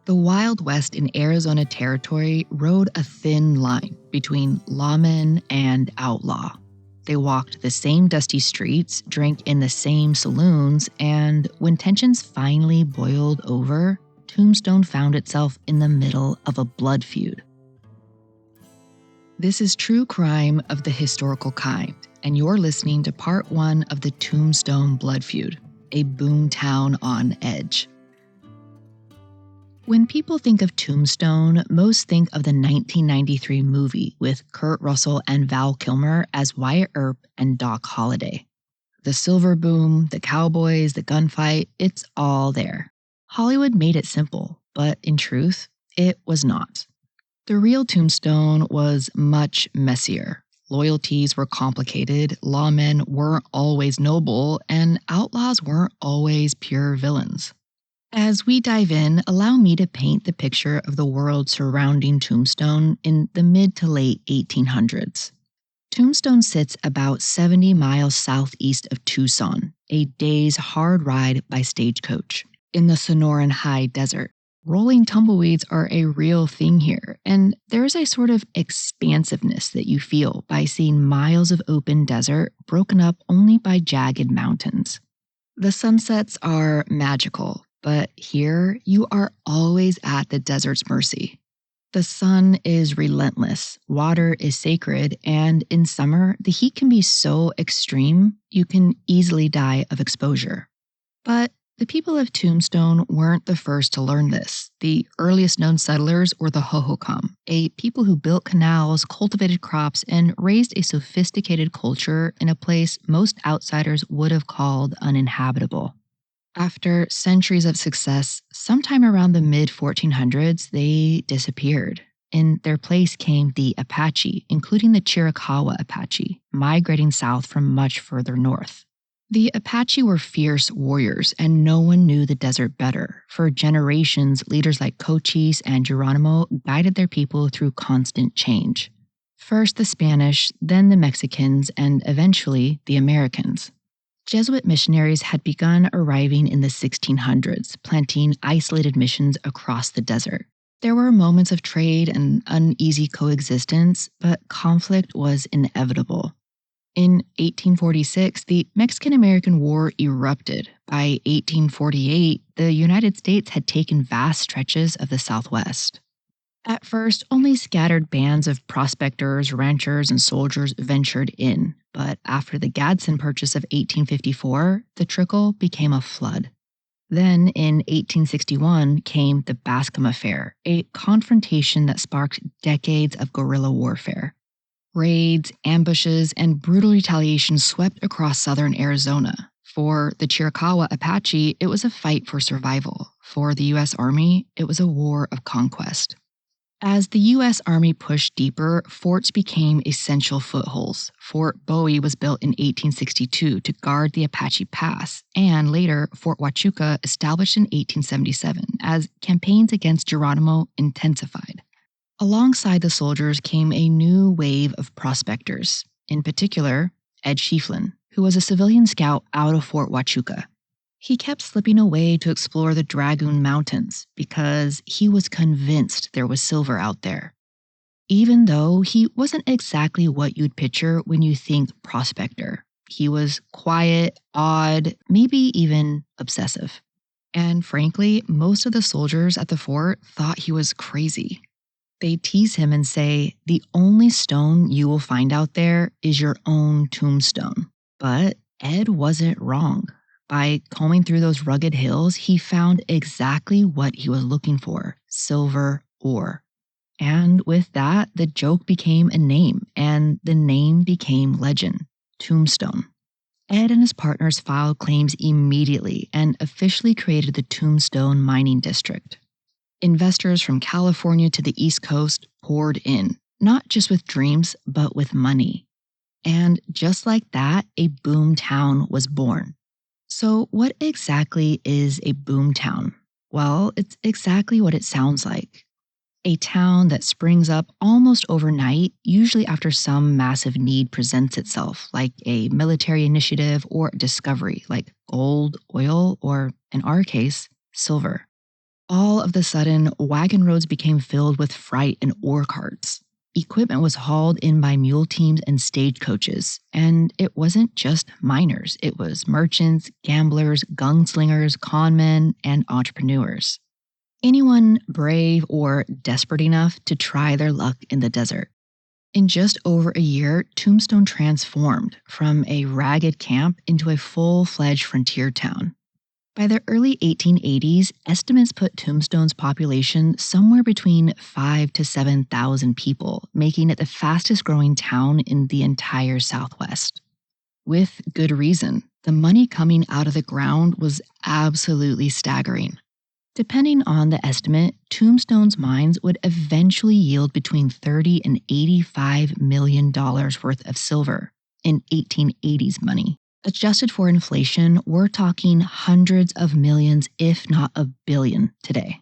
The Wild West in Arizona Territory rode a thin line between lawman and outlaw. They walked the same dusty streets, drank in the same saloons, and when tensions finally boiled over, Tombstone found itself in the middle of a blood feud. This is true crime of the historical kind, and you're listening to part 1 of the Tombstone blood feud, a Boomtown on edge. When people think of Tombstone, most think of the 1993 movie with Kurt Russell and Val Kilmer as Wyatt Earp and Doc Holliday. The silver boom, the cowboys, the gunfight, it's all there. Hollywood made it simple, but in truth, it was not. The real Tombstone was much messier. Loyalties were complicated, lawmen weren't always noble, and outlaws weren't always pure villains. As we dive in, allow me to paint the picture of the world surrounding Tombstone in the mid to late 1800s. Tombstone sits about 70 miles southeast of Tucson, a day's hard ride by stagecoach, in the Sonoran High Desert. Rolling tumbleweeds are a real thing here, and there's a sort of expansiveness that you feel by seeing miles of open desert broken up only by jagged mountains. The sunsets are magical. But here, you are always at the desert's mercy. The sun is relentless, water is sacred, and in summer, the heat can be so extreme, you can easily die of exposure. But the people of Tombstone weren't the first to learn this. The earliest known settlers were the Hohokam, a people who built canals, cultivated crops, and raised a sophisticated culture in a place most outsiders would have called uninhabitable. After centuries of success, sometime around the mid-1400s, they disappeared. In their place came the Apache, including the Chiricahua Apache, migrating south from much further north. The Apache were fierce warriors, and no one knew the desert better. For generations, leaders like Cochise and Geronimo guided their people through constant change. First the Spanish, then the Mexicans, and eventually the Americans. Jesuit missionaries had begun arriving in the 1600s, planting isolated missions across the desert. There were moments of trade and uneasy coexistence, but conflict was inevitable. In 1846, the Mexican-American War erupted. By 1848, the United States had taken vast stretches of the Southwest. At first, only scattered bands of prospectors, ranchers, and soldiers ventured in. But after the Gadsden Purchase of 1854, the trickle became a flood. Then, in 1861, came the Bascom Affair, a confrontation that sparked decades of guerrilla warfare. Raids, ambushes, and brutal retaliation swept across southern Arizona. For the Chiricahua Apache, it was a fight for survival. For the U.S. Army, it was a war of conquest. As the U.S. Army pushed deeper, forts became essential footholds. Fort Bowie was built in 1862 to guard the Apache Pass, and later Fort Huachuca established in 1877 as campaigns against Geronimo intensified. Alongside the soldiers came a new wave of prospectors, in particular, Ed Schieffelin, who was a civilian scout out of Fort Huachuca. He kept slipping away to explore the Dragoon Mountains because he was convinced there was silver out there. Even though he wasn't exactly what you'd picture when you think prospector. He was quiet, odd, maybe even obsessive. And frankly, most of the soldiers at the fort thought he was crazy. They tease him and say, "The only stone you will find out there is your own tombstone." But Ed wasn't wrong. By combing through those rugged hills, he found exactly what he was looking for: silver ore. And with that, the joke became a name, and the name became legend: Tombstone. Ed and his partners filed claims immediately and officially created the Tombstone Mining District. Investors from California to the East Coast poured in, not just with dreams, but with money. And just like that, a boomtown was born. So what exactly is a boomtown? Well, it's exactly what it sounds like. A town that springs up almost overnight, usually after some massive need presents itself, like a military initiative or a discovery, like gold, oil, or, in our case, silver. All of the sudden, wagon roads became filled with freight and ore carts. Equipment was hauled in by mule teams and stagecoaches, and it wasn't just miners. It was merchants, gamblers, gunslingers, conmen, and entrepreneurs. Anyone brave or desperate enough to try their luck in the desert. In just over a year, Tombstone transformed from a ragged camp into a full-fledged frontier town. By the early 1880s, estimates put Tombstone's population somewhere between 5,000 to 7,000 people, making it the fastest growing town in the entire Southwest. With good reason, the money coming out of the ground was absolutely staggering. Depending on the estimate, Tombstone's mines would eventually yield between $30 and $85 million worth of silver in 1880s money. Adjusted for inflation, we're talking hundreds of millions, if not a billion, today.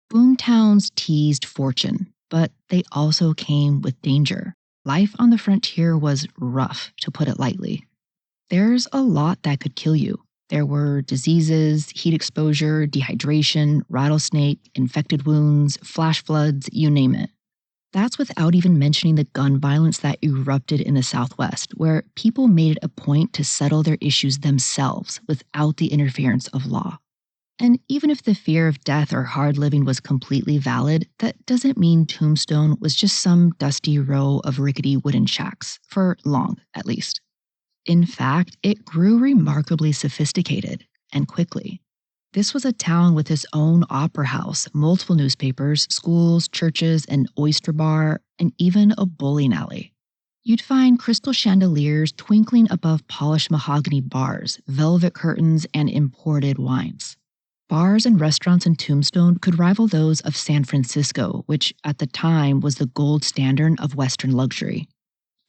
Boomtowns teased fortune, but they also came with danger. Life on the frontier was rough, to put it lightly. There's a lot that could kill you. There were diseases, heat exposure, dehydration, rattlesnake, infected wounds, flash floods, you name it. That's without even mentioning the gun violence that erupted in the Southwest, where people made it a point to settle their issues themselves without the interference of law. And even if the fear of death or hard living was completely valid, that doesn't mean Tombstone was just some dusty row of rickety wooden shacks, for long at least. In fact, it grew remarkably sophisticated and quickly. This was a town with its own opera house, multiple newspapers, schools, churches, an oyster bar, and even a bowling alley. You'd find crystal chandeliers twinkling above polished mahogany bars, velvet curtains, and imported wines. Bars and restaurants in Tombstone could rival those of San Francisco, which at the time was the gold standard of Western luxury.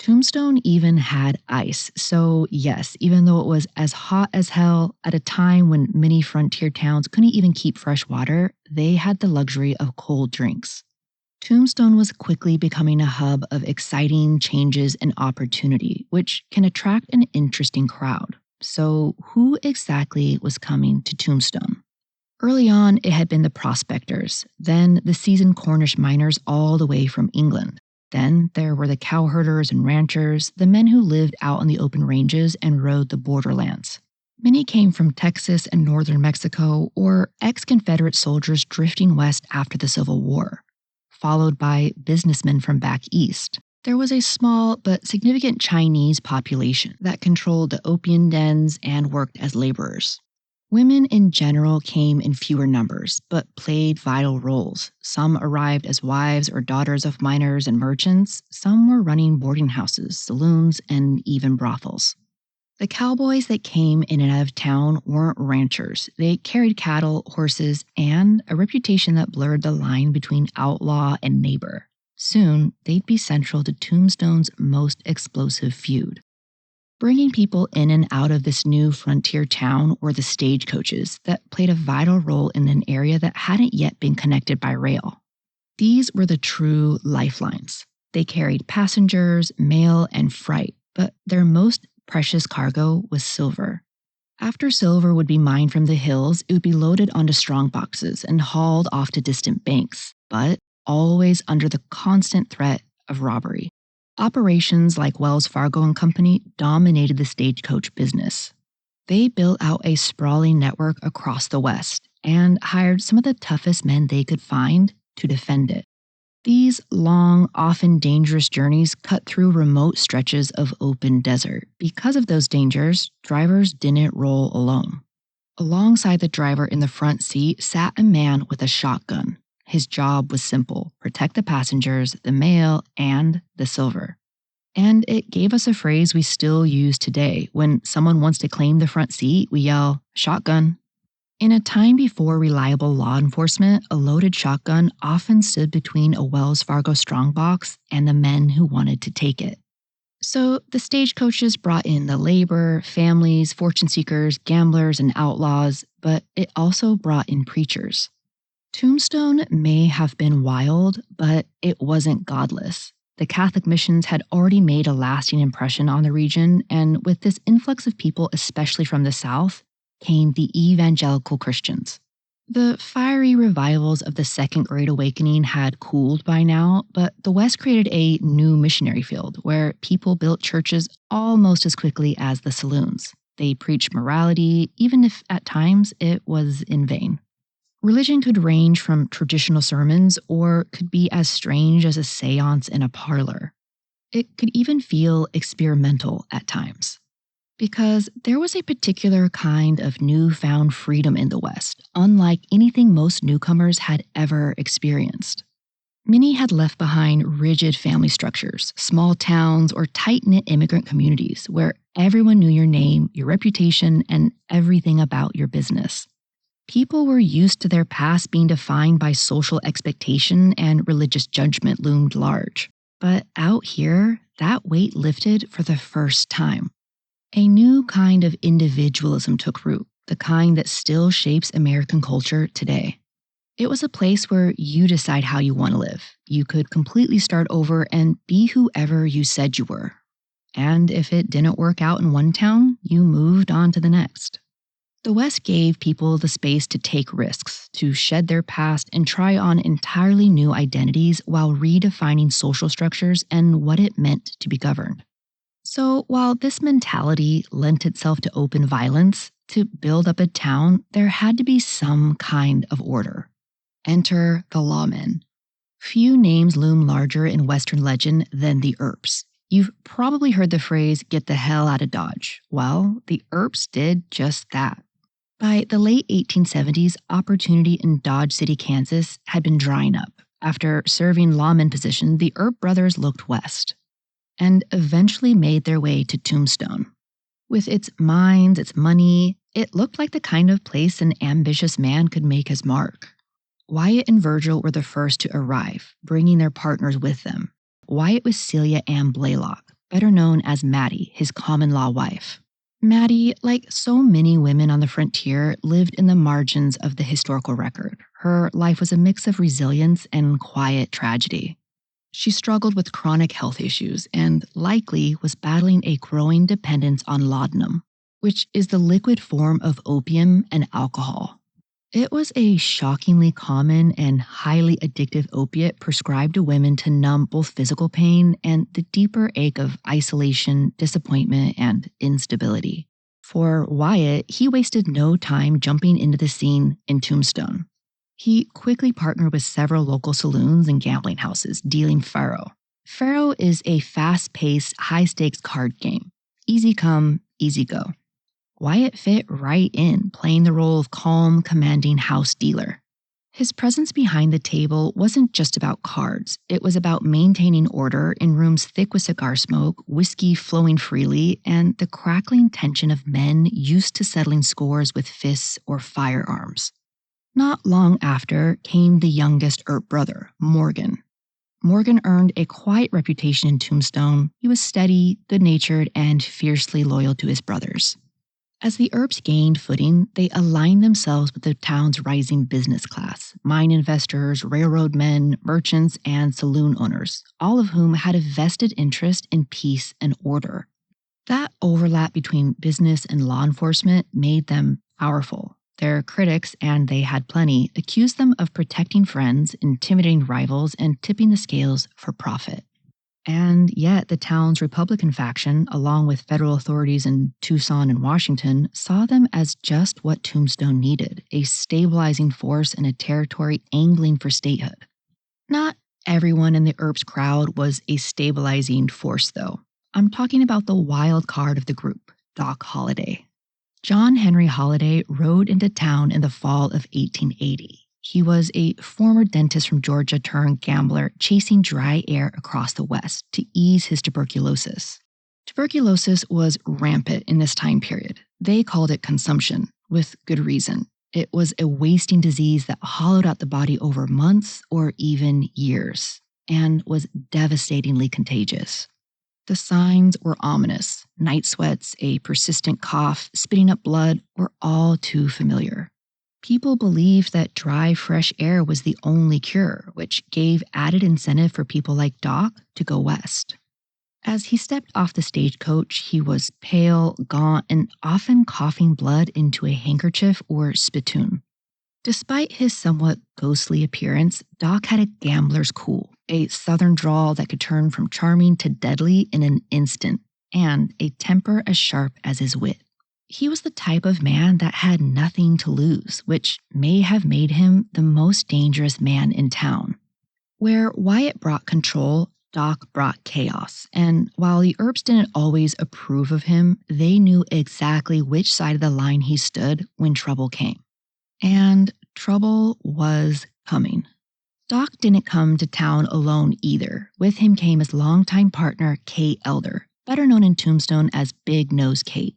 Tombstone even had ice, so yes, even though it was as hot as hell at a time when many frontier towns couldn't even keep fresh water, they had the luxury of cold drinks. Tombstone was quickly becoming a hub of exciting changes and opportunity, which can attract an interesting crowd. So who exactly was coming to Tombstone? Early on, it had been the prospectors, then the seasoned Cornish miners all the way from England. Then there were the cowherders and ranchers, the men who lived out on the open ranges and rode the borderlands. Many came from Texas and northern Mexico, or ex-Confederate soldiers drifting west after the Civil War, followed by businessmen from back east. There was a small but significant Chinese population that controlled the opium dens and worked as laborers. Women in general came in fewer numbers, but played vital roles. Some arrived as wives or daughters of miners and merchants. Some were running boarding houses, saloons, and even brothels. The cowboys that came in and out of town weren't ranchers. They carried cattle, horses, and a reputation that blurred the line between outlaw and neighbor. Soon, they'd be central to Tombstone's most explosive feud. Bringing people in and out of this new frontier town were the stagecoaches that played a vital role in an area that hadn't yet been connected by rail. These were the true lifelines. They carried passengers, mail, and freight, but their most precious cargo was silver. After silver would be mined from the hills, it would be loaded onto strongboxes and hauled off to distant banks, but always under the constant threat of robbery. Operations like Wells Fargo and Company dominated the stagecoach business. They built out a sprawling network across the West and hired some of the toughest men they could find to defend it. These long, often dangerous journeys cut through remote stretches of open desert. Because of those dangers, drivers didn't roll alone. Alongside the driver in the front seat sat a man with a shotgun. His job was simple: protect the passengers, the mail, and the silver. And it gave us a phrase we still use today. When someone wants to claim the front seat, we yell, "Shotgun." In a time before reliable law enforcement, a loaded shotgun often stood between a Wells Fargo strongbox and the men who wanted to take it. So the stagecoaches brought in the labor, families, fortune seekers, gamblers, and outlaws, but it also brought in preachers. Tombstone may have been wild, but it wasn't godless. The Catholic missions had already made a lasting impression on the region, and with this influx of people, especially from the South, came the evangelical Christians. The fiery revivals of the Second Great Awakening had cooled by now, but the West created a new missionary field where people built churches almost as quickly as the saloons. They preached morality, even if at times it was in vain. Religion could range from traditional sermons or could be as strange as a seance in a parlor. It could even feel experimental at times. Because there was a particular kind of newfound freedom in the West, unlike anything most newcomers had ever experienced. Many had left behind rigid family structures, small towns, or tight knit immigrant communities where everyone knew your name, your reputation, and everything about your business. People were used to their past being defined by social expectation, and religious judgment loomed large. But out here, that weight lifted for the first time. A new kind of individualism took root, the kind that still shapes American culture today. It was a place where you decide how you want to live. You could completely start over and be whoever you said you were. And if it didn't work out in one town, you moved on to the next. The West gave people the space to take risks, to shed their past and try on entirely new identities while redefining social structures and what it meant to be governed. So, while this mentality lent itself to open violence, to build up a town, there had to be some kind of order. Enter the lawmen. Few names loom larger in Western legend than the Earps. You've probably heard the phrase, get the hell out of Dodge. Well, the Earps did just that. By the late 1870s, opportunity in Dodge City, Kansas had been drying up. After serving lawman position, the Earp brothers looked west and eventually made their way to Tombstone. With its mines, its money, it looked like the kind of place an ambitious man could make his mark. Wyatt and Virgil were the first to arrive, bringing their partners with them. Wyatt was Celia Ann Blaylock, better known as Maddie, his common-law wife. Maddie, like so many women on the frontier, lived in the margins of the historical record. Her life was a mix of resilience and quiet tragedy. She struggled with chronic health issues and likely was battling a growing dependence on laudanum, which is the liquid form of opium and alcohol. It was a shockingly common and highly addictive opiate prescribed to women to numb both physical pain and the deeper ache of isolation, disappointment, and instability. For Wyatt, he wasted no time jumping into the scene in Tombstone. He quickly partnered with several local saloons and gambling houses, dealing faro. Faro is a fast-paced, high-stakes card game. Easy come, easy go. Wyatt fit right in, playing the role of calm, commanding house dealer. His presence behind the table wasn't just about cards. It was about maintaining order in rooms thick with cigar smoke, whiskey flowing freely, and the crackling tension of men used to settling scores with fists or firearms. Not long after came the youngest Earp brother, Morgan. Morgan earned a quiet reputation in Tombstone. He was steady, good-natured, and fiercely loyal to his brothers. As the Earps gained footing, they aligned themselves with the town's rising business class, mine investors, railroad men, merchants, and saloon owners, all of whom had a vested interest in peace and order. That overlap between business and law enforcement made them powerful. Their critics, and they had plenty, accused them of protecting friends, intimidating rivals, and tipping the scales for profit. And yet the town's Republican faction, along with federal authorities in Tucson and Washington, saw them as just what Tombstone needed, a stabilizing force in a territory angling for statehood. Not everyone in the Earps crowd was a stabilizing force, though. I'm talking about the wild card of the group, Doc Holliday. John Henry Holliday rode into town in the fall of 1880. He was a former dentist from Georgia turned gambler chasing dry air across the West to ease his tuberculosis. Tuberculosis was rampant in this time period. They called it consumption, with good reason. It was a wasting disease that hollowed out the body over months or even years, and was devastatingly contagious. The signs were ominous. Night sweats, a persistent cough, spitting up blood were all too familiar. People believed that dry, fresh air was the only cure, which gave added incentive for people like Doc to go west. As he stepped off the stagecoach, he was pale, gaunt, and often coughing blood into a handkerchief or spittoon. Despite his somewhat ghostly appearance, Doc had a gambler's cool, a southern drawl that could turn from charming to deadly in an instant, and a temper as sharp as his wit. He was the type of man that had nothing to lose, which may have made him the most dangerous man in town. Where Wyatt brought control, Doc brought chaos, and while the Earps didn't always approve of him, they knew exactly which side of the line he stood when trouble came. And trouble was coming. Doc didn't come to town alone either. With him came his longtime partner, Kate Elder, better known in Tombstone as Big Nose Kate.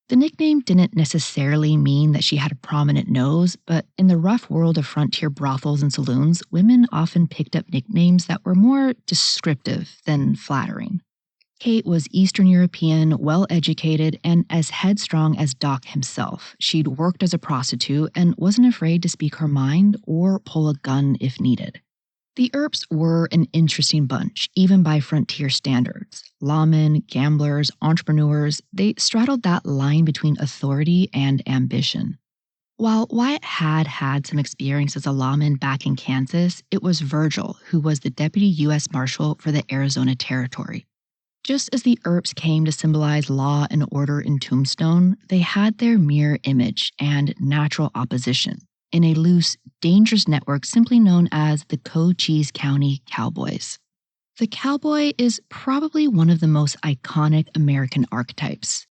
The nickname didn't necessarily mean that she had a prominent nose, but in the rough world of frontier brothels and saloons, women often picked up nicknames that were more descriptive than flattering. Kate was Eastern European, well-educated, and as headstrong as Doc himself. She'd worked as a prostitute and wasn't afraid to speak her mind or pull a gun if needed. The Earps were an interesting bunch, even by frontier standards. Lawmen, gamblers, entrepreneurs, they straddled that line between authority and ambition. While Wyatt had had some experience as a lawman back in Kansas, it was Virgil who was the deputy U.S. Marshal for the Arizona Territory. Just as the Earps came to symbolize law and order in Tombstone, they had their mirror image and natural opposition in a loose, dangerous network simply known as the Cochise County Cowboys. The cowboy is probably one of the most iconic American archetypes,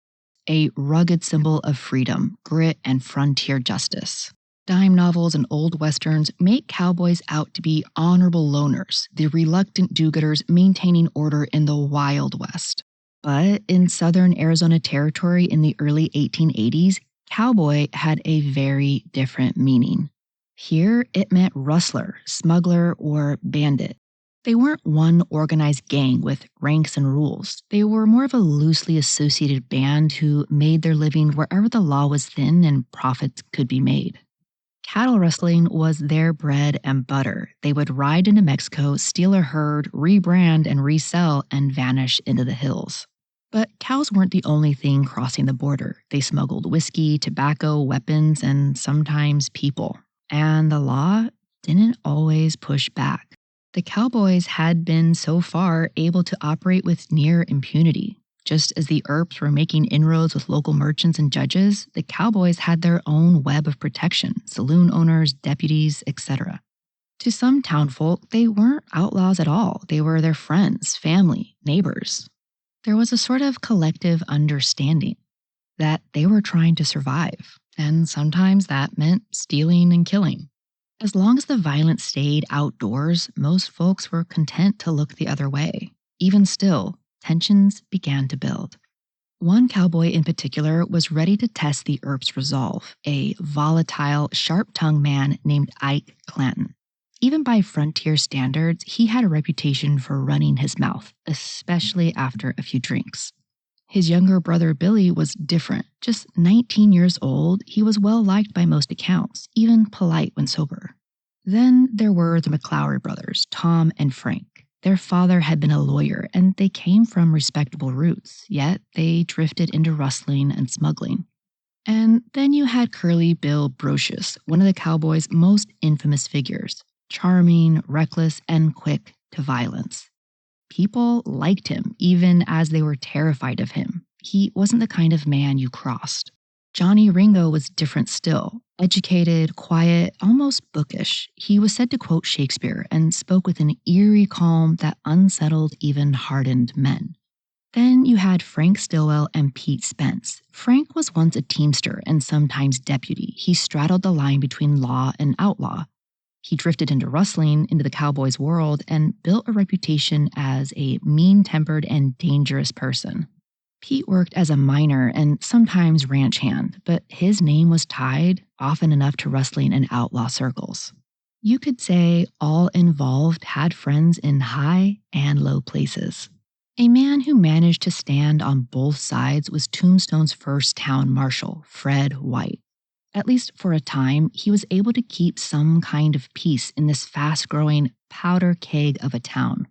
a rugged symbol of freedom, grit, and frontier justice. Dime novels and old westerns make cowboys out to be honorable loners, the reluctant do-gooders maintaining order in the Wild West. But in southern Arizona Territory in the early 1880s, cowboy had a very different meaning. Here, it meant rustler, smuggler, or bandit. They weren't one organized gang with ranks and rules. They were more of a loosely associated band who made their living wherever the law was thin and profits could be made. Cattle rustling was their bread and butter. They would ride into Mexico, steal a herd, rebrand and resell, and vanish into the hills. But cows weren't the only thing crossing the border. They smuggled whiskey, tobacco, weapons, and sometimes people. And the law didn't always push back. The cowboys had been so far able to operate with near impunity. Just as the Earps were making inroads with local merchants and judges, the cowboys had their own web of protection, saloon owners, deputies, etc. To some townfolk, they weren't outlaws at all. They were their friends, family, neighbors. There was a sort of collective understanding that they were trying to survive, and sometimes that meant stealing and killing. As long as the violence stayed outdoors, most folks were content to look the other way. Even still, tensions began to build. One cowboy in particular was ready to test the Earps' resolve, a volatile, sharp-tongued man named Ike Clanton. Even by frontier standards, he had a reputation for running his mouth, especially after a few drinks. His younger brother Billy was different. Just 19 years old, he was well-liked by most accounts, even polite when sober. Then there were the McLaury brothers, Tom and Frank. Their father had been a lawyer, and they came from respectable roots, yet they drifted into rustling and smuggling. And then you had Curly Bill Brocious, one of the cowboys' most infamous figures, charming, reckless, and quick to violence. People liked him, even as they were terrified of him. He wasn't the kind of man you crossed. Johnny Ringo was different still. Educated, quiet, almost bookish, he was said to quote Shakespeare and spoke with an eerie calm that unsettled even hardened men. Then you had Frank Stillwell and Pete Spence. Frank was once a teamster and sometimes deputy. He straddled the line between law and outlaw. He drifted into rustling, into the cowboys' world, and built a reputation as a mean-tempered and dangerous person. Pete worked as a miner and sometimes ranch hand, but his name was tied, often enough, to rustling and outlaw circles. You could say all involved had friends in high and low places. A man who managed to stand on both sides was Tombstone's first town marshal, Fred White. At least for a time, he was able to keep some kind of peace in this fast-growing powder keg of a town.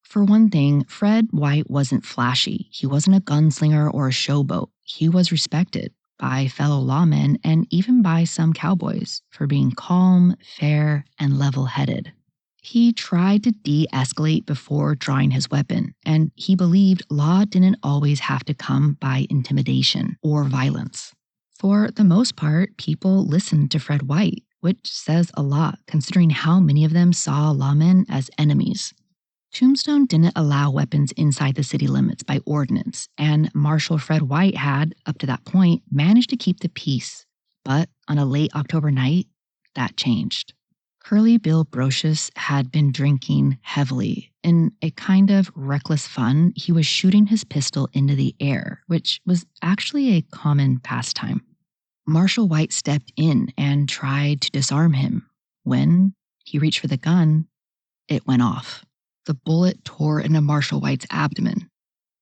For one thing, Fred White wasn't flashy. He wasn't a gunslinger or a showboat. He was respected. by fellow lawmen, and even by some cowboys for being calm, fair, and level headed. He tried to de escalate before drawing his weapon, and he believed law didn't always have to come by intimidation or violence. For the most part, people listened to Fred White, which says a lot considering how many of them saw lawmen as enemies. Tombstone didn't allow weapons inside the city limits by ordinance, and Marshal Fred White had, up to that point, managed to keep the peace. But on a late October night, that changed. Curly Bill Brocious had been drinking heavily. In a kind of reckless fun, he was shooting his pistol into the air, which was actually a common pastime. Marshal White stepped in and tried to disarm him. When he reached for the gun, it went off. The bullet tore into Marshal White's abdomen.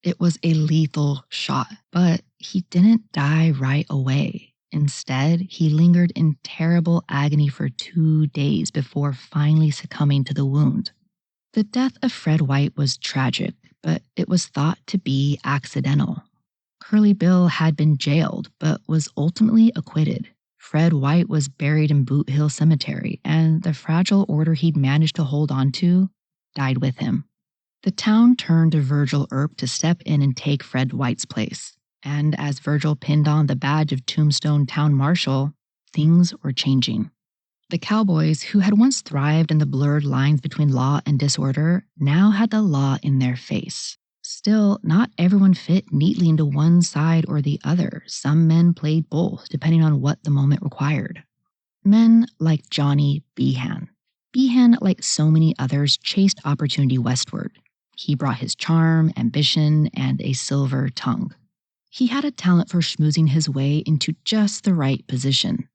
It was a lethal shot, but he didn't die right away. Instead, he lingered in terrible agony for 2 days before finally succumbing to the wound. The death of Fred White was tragic, but it was thought to be accidental. Curly Bill had been jailed, but was ultimately acquitted. Fred White was buried in Boot Hill Cemetery, and the fragile order he'd managed to hold on to died with him. The town turned to Virgil Earp to step in and take Fred White's place. And as Virgil pinned on the badge of Tombstone Town Marshal, things were changing. The cowboys, who had once thrived in the blurred lines between law and disorder, now had the law in their face. Still, not everyone fit neatly into one side or the other. Some men played both, depending on what the moment required. Men like Johnny Behan. Behan, like so many others, chased opportunity westward. He brought his charm, ambition, and a silver tongue. He had a talent for schmoozing his way into just the right position.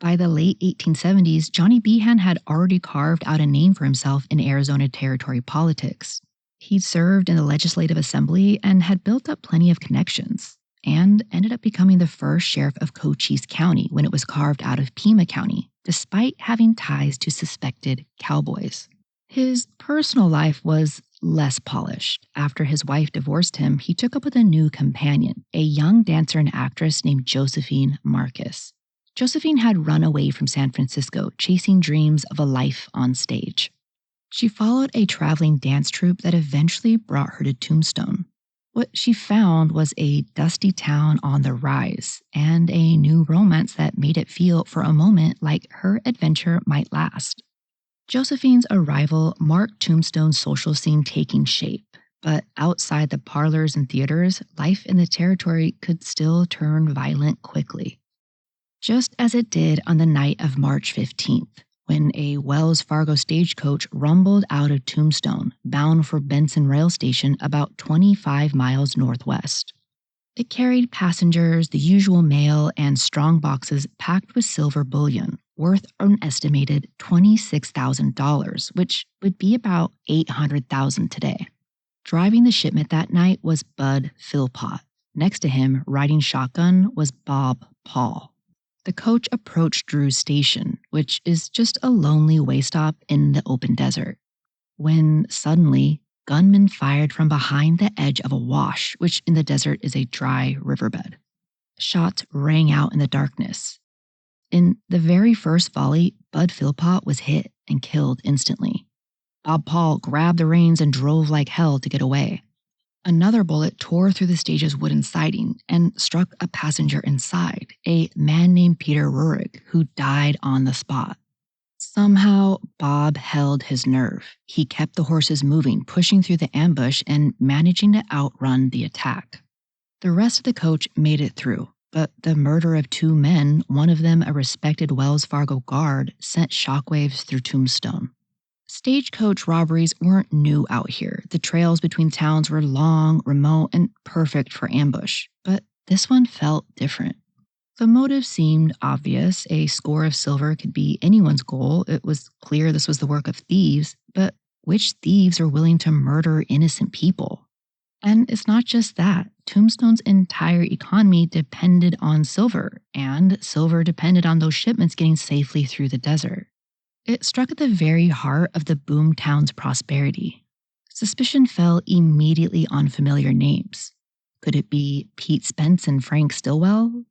By the late 1870s, Johnny Behan had already carved out a name for himself in Arizona Territory politics. He'd served in the Legislative Assembly and had built up plenty of connections, and ended up becoming the first sheriff of Cochise County when it was carved out of Pima County, despite having ties to suspected cowboys. His personal life was less polished. After his wife divorced him, he took up with a new companion, a young dancer and actress named Josephine Marcus. Josephine had run away from San Francisco, chasing dreams of a life on stage. She followed a traveling dance troupe that eventually brought her to Tombstone. What she found was a dusty town on the rise, and a new romance that made it feel for a moment like her adventure might last. Josephine's arrival marked Tombstone's social scene taking shape, but outside the parlors and theaters, life in the territory could still turn violent quickly. Just as it did on the night of March 15th, when a Wells Fargo stagecoach rumbled out of Tombstone, bound for Benson Rail Station about 25 miles northwest. It carried passengers, the usual mail, and strong boxes packed with silver bullion, worth an estimated $26,000, which would be about $800,000 today. Driving the shipment that night was Bud Philpott. Next to him, riding shotgun, was Bob Paul. The coach approached Drew's station, which is just a lonely way stop in the open desert, when suddenly, gunmen fired from behind the edge of a wash, which in the desert is a dry riverbed. Shots rang out in the darkness. In the very first volley, Bud Philpott was hit and killed instantly. Bob Paul grabbed the reins and drove like hell to get away. Another bullet tore through the stage's wooden siding and struck a passenger inside, a man named Peter Rurik, who died on the spot. Somehow, Bob held his nerve. He kept the horses moving, pushing through the ambush and managing to outrun the attack. The rest of the coach made it through, but the murder of 2 men, one of them a respected Wells Fargo guard, sent shockwaves through Tombstone. Stagecoach robberies weren't new out here. The trails between towns were long, remote, and perfect for ambush, but this one felt different. The motive seemed obvious. A score of silver could be anyone's goal. It was clear this was the work of thieves, but which thieves are willing to murder innocent people? And it's not just that. Tombstone's entire economy depended on silver, and silver depended on those shipments getting safely through the desert. It struck at the very heart of the Boomtown's prosperity. Suspicion fell immediately on familiar names. Could it be Pete Spence and Frank Stillwell?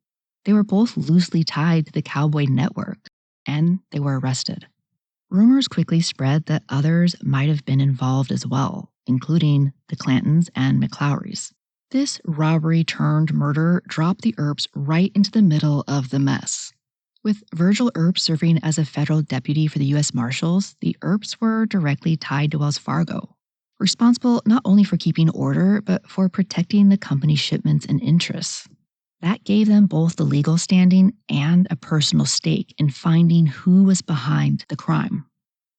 They were both loosely tied to the cowboy network, and they were arrested. Rumors quickly spread that others might have been involved as well, including the Clantons and McLowrys. This robbery turned murder dropped the Earps right into the middle of the mess. With Virgil Earp serving as a federal deputy for the U.S. Marshals, the Earps were directly tied to Wells Fargo, responsible not only for keeping order, but for protecting the company's shipments and interests. That gave them both the legal standing and a personal stake in finding who was behind the crime.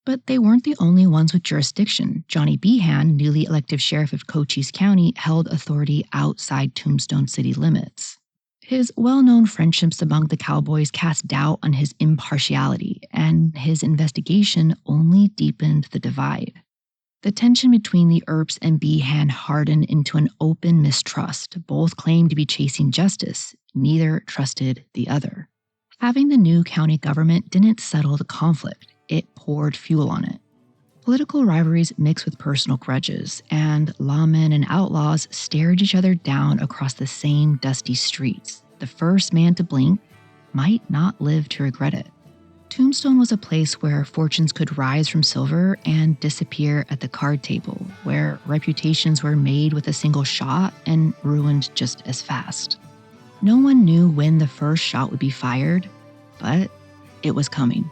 But they weren't the only ones with jurisdiction. Johnny Behan, newly elected sheriff of Cochise County, held authority outside Tombstone city limits. His well-known friendships among the cowboys cast doubt on his impartiality, and his investigation only deepened the divide. The tension between the Earps and Behan hardened into an open mistrust. Both claimed to be chasing justice. Neither trusted the other. Having the new county government didn't settle the conflict. It poured fuel on it. Political rivalries mixed with personal grudges, and lawmen and outlaws stared each other down across the same dusty streets. The first man to blink might not live to regret it. Tombstone was a place where fortunes could rise from silver and disappear at the card table, where reputations were made with a single shot and ruined just as fast. No one knew when the first shot would be fired, but it was coming.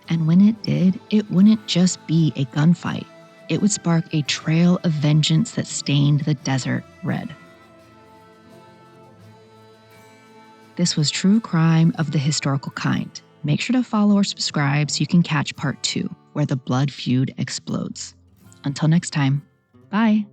And when it did, it wouldn't just be a gunfight. It would spark a trail of vengeance that stained the desert red. This was true crime of the historical kind. Make sure to follow or subscribe so you can catch part 2, where the blood feud explodes. Until next time, bye.